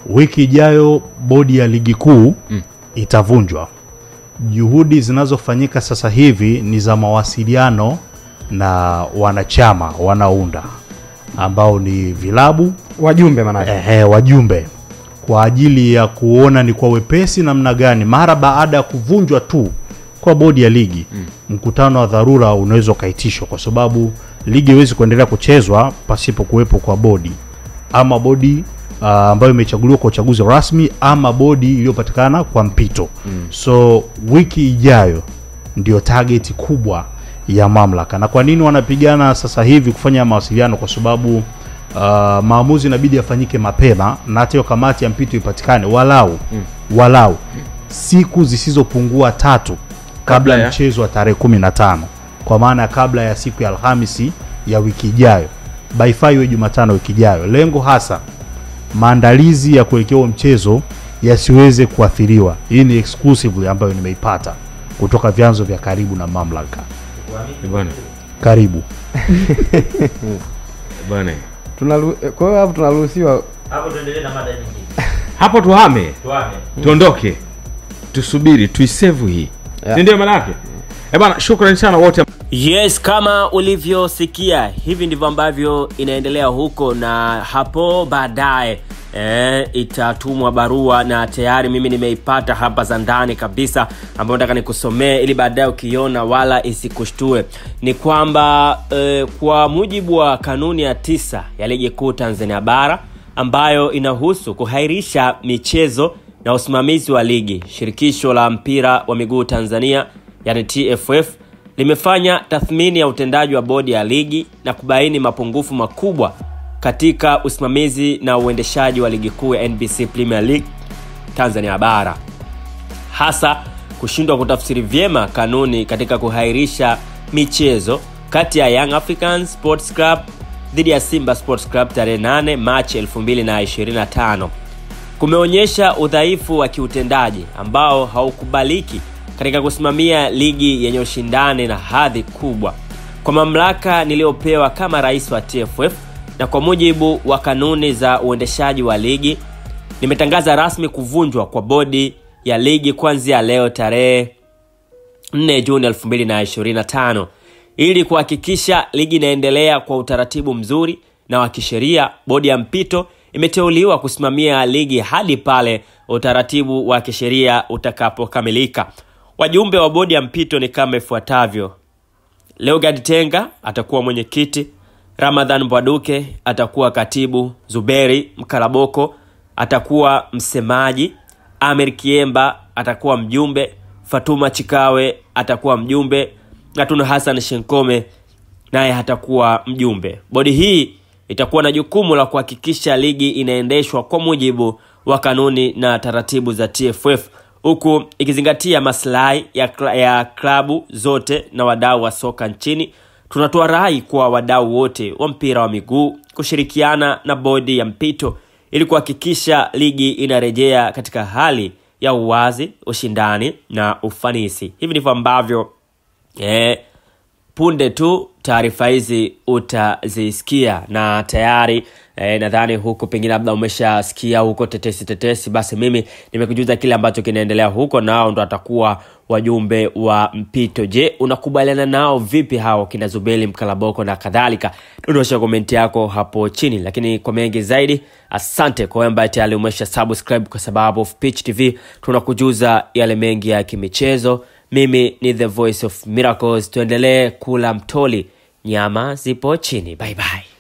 Wiki ijayo bodi ya ligi kuu itavunjwa. Juhudi zinazofanyika sasa hivi ni za mawasiliano na wanachama wanaounda ambao ni vilabu, wajumbe manake. Wajumbe, kwa ajili ya kuona ni kwa wepesi namna gani mara baada ya kuvunjwa tu kwa bodi ya ligi mkutano wa dharura unaweza kaitishwa, kwa sababu ligi haiwezi kuendelea kuchezwa pasipo kuwepo kwa bodi, ama bodi ambayo imechaguliwa kwa uchaguzi rasmi, ama bodi iliyopatikana kwa mpito. So wiki ijayo ndio target kubwa ya mamlaka. Na kwa nini wanapigana sasa hivi kufanya mawasiliano? Kwa sababu maamuzi inabidi yafanyike mapema, na hata hiyo kamati ya mpito ipatikane walau siku zisizopungua 3 kabla ya mchezo wa tarehe 15, kwa maana kabla ya siku ya Alhamisi ya wiki ijayo, by Friday Jumatano wiki ijayo. Lengo hasa maandalizi ya kuelekea mchezo yasiweze kuathiriwa. Hii ni exclusively ambayo nimeipata kutoka vyanzo vya karibu na mamlaka. Bwana Karibu. Bwana Kwa hiyo hapo tunaruhusiwa hapo tuendelee na mada nyingine. Hapo tuhame. Tuondoke. Tusubiri tuisave hii. Ndio maana yake. Bwana, shukrani sana wote. Yes, kama ulivyosikia, hivi ndivyo ambavyo inaendelea huko, na hapo baadaye itatumwa barua, na tayari mimi nimeipata hapa za ndani kabisa, ambayo nataka nikusomee ili baadaye ukiona wala isikushtue. Ni kwamba kwa mujibu wa kanuni ya 9 ya ligi kuu Tanzania bara, ambayo inahusu kuhairisha michezo na usimamizi wa ligi, shirikisho la mpira wa miguu Tanzania yani TFF limefanya tathmini ya utendaji wa bodi ya ligi na kubaini mapungufu makubwa katika usimamizi na uendeshaji wa ligi kuu ya NBC Premier League Tanzania bara, hasa kushindwa kutafsiri vyema kanuni katika kuhairisha michezo kati ya Young Africans Sports Club dhidi ya Simba Sports Club tarehe 8 Machi 2025. Kumeonyesha udhaifu wa kiutendaji ambao haukubaliki katika kusimamia ligi yenye ushindani na hadhi kubwa. Kwa mamlaka niliopewa kama rais wa TFF na kwa mujibu wa kanuni za uendeshaji wa ligi, nimetangaza rasmi kuvunjwa kwa bodi ya ligi kuanzia leo tarehe 4 Juni 2025. Ili kuhakikisha ligi inaendelea kwa utaratibu mzuri na wa kisheria, bodi ya mpito imeteuliwa kusimamia ligi hadi pale utaratibu wa kisheria utakapokamilika. Wajumbe wa bodi ya mpito ni kama ifuatavyo: Leogard Tenga atakuwa mwenyekiti, Ramadhan Mbwaduke atakuwa katibu, Zuberi Mkalaboko atakuwa msemaji, Amir Kiemba atakuwa mjumbe, Fatuma Chikawe atakuwa mjumbe, na Tunu Hassan Shenkome naye atakuwa mjumbe. Bodi hii itakuwa na jukumu la kuhakikisha ligi inaendeshwa kwa mujibu wa kanuni na taratibu za TFF, huku ikizingatia maslahi ya klabu zote na wadau wa soka nchini. Tunatoa rai kwa wadau wote wa mpira wa miguu kushirikiana na bodi ya mpito ili kuhakikisha ligi inarejea katika hali ya uwazi, ushindani na ufanisi. Hivi ndivyo ambavyo punde tu taarifa hizi utazisikia, na tayari nadhani huko pengine labda umeshasikia huko tetesi, basi mimi nimekujuza kile ambacho kinaendelea huko, nao ndo atakuwa wajumbe wa mpito. Je, unakubaliana nao vipi hao kina Zubeli Mkalaboko na kadhalika? Dondosha komenti yako hapo chini. Lakini kwa mengi zaidi, asante kwa ambaye tayari umesha subscribe, kwa sababu Pitch TV tunakujuza yale mengi ya kimichezo. Mimi ni The Voice of Miracles. Tuendelee kula mtoli, nyama zipo chini. Bye bye.